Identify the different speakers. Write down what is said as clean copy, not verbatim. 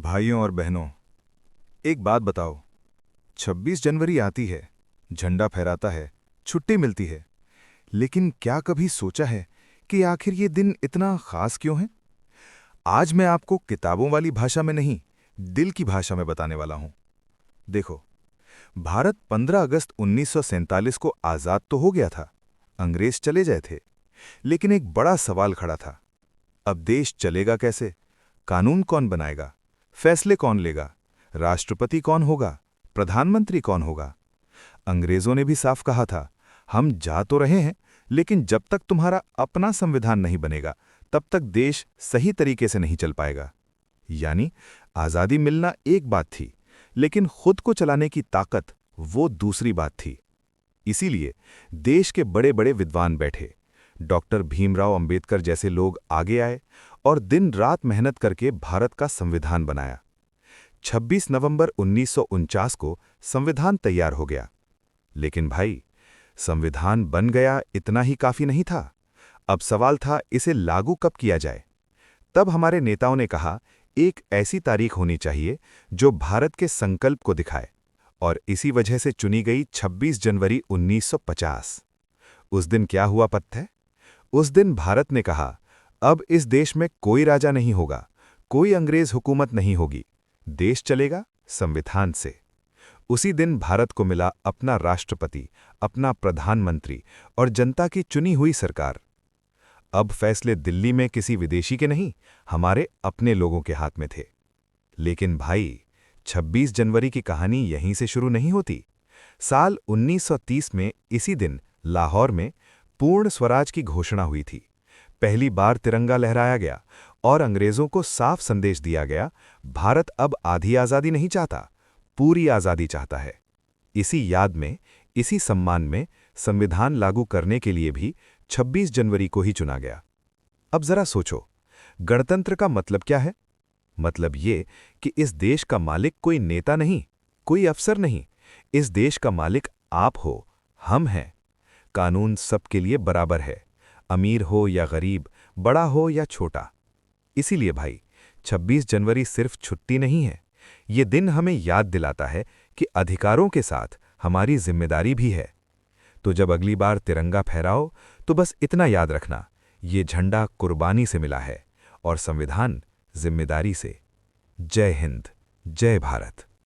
Speaker 1: भाइयों और बहनों, एक बात बताओ। 26 जनवरी आती है, झंडा फहराता है, छुट्टी मिलती है, लेकिन क्या कभी सोचा है कि आखिर ये दिन इतना खास क्यों है? आज मैं आपको किताबों वाली भाषा में नहीं, दिल की भाषा में बताने वाला हूं। देखो, भारत 15 अगस्त 1947 को आजाद तो हो गया था, अंग्रेज चले गए थे, लेकिन एक बड़ा सवाल खड़ा था। अब देश चलेगा कैसे? कानून कौन बनाएगा? फैसले कौन लेगा? राष्ट्रपति कौन होगा? प्रधानमंत्री कौन होगा? अंग्रेजों ने भी साफ कहा था, हम जा तो रहे हैं, लेकिन जब तक तुम्हारा अपना संविधान नहीं बनेगा, तब तक देश सही तरीके से नहीं चल पाएगा। यानी आजादी मिलना एक बात थी, लेकिन खुद को चलाने की ताकत वो दूसरी बात थी। इसीलिए देश के बड़े बड़े विद्वान बैठे, डॉक्टर भीमराव अंबेडकर जैसे लोग आगे आए और दिन रात मेहनत करके भारत का संविधान बनाया। 26 नवंबर 1949 को संविधान तैयार हो गया। लेकिन भाई, संविधान बन गया इतना ही काफी नहीं था। अब सवाल था, इसे लागू कब किया जाए। तब हमारे नेताओं ने कहा, एक ऐसी तारीख होनी चाहिए जो भारत के संकल्प को दिखाए, और इसी वजह से चुनी गई 26 जनवरी 1950। उस दिन क्या हुआ पता है? उस दिन भारत ने कहा, अब इस देश में कोई राजा नहीं होगा, कोई अंग्रेज हुकूमत नहीं होगी, देश चलेगा संविधान से। उसी दिन भारत को मिला अपना राष्ट्रपति, अपना प्रधानमंत्री और जनता की चुनी हुई सरकार। अब फैसले दिल्ली में किसी विदेशी के नहीं, हमारे अपने लोगों के हाथ में थे। लेकिन भाई, 26 जनवरी की कहानी यहीं से शुरू नहीं होती। साल 1930 में इसी दिन लाहौर में पूर्ण स्वराज की घोषणा हुई थी। पहली बार तिरंगा लहराया गया और अंग्रेजों को साफ संदेश दिया गया, भारत अब आधी आज़ादी नहीं चाहता, पूरी आज़ादी चाहता है। इसी याद में, इसी सम्मान में संविधान लागू करने के लिए भी 26 जनवरी को ही चुना गया। अब जरा सोचो, गणतंत्र का मतलब क्या है? मतलब ये कि इस देश का मालिक कोई नेता नहीं, कोई अफसर नहीं, इस देश का मालिक आप हो, हम हैं। कानून सबके लिए बराबर है, अमीर हो या गरीब, बड़ा हो या छोटा। इसीलिए भाई, 26 जनवरी सिर्फ छुट्टी नहीं है, ये दिन हमें याद दिलाता है कि अधिकारों के साथ हमारी जिम्मेदारी भी है। तो जब अगली बार तिरंगा फहराओ, तो बस इतना याद रखना, ये झंडा कुर्बानी से मिला है और संविधान जिम्मेदारी से। जय हिंद, जय भारत।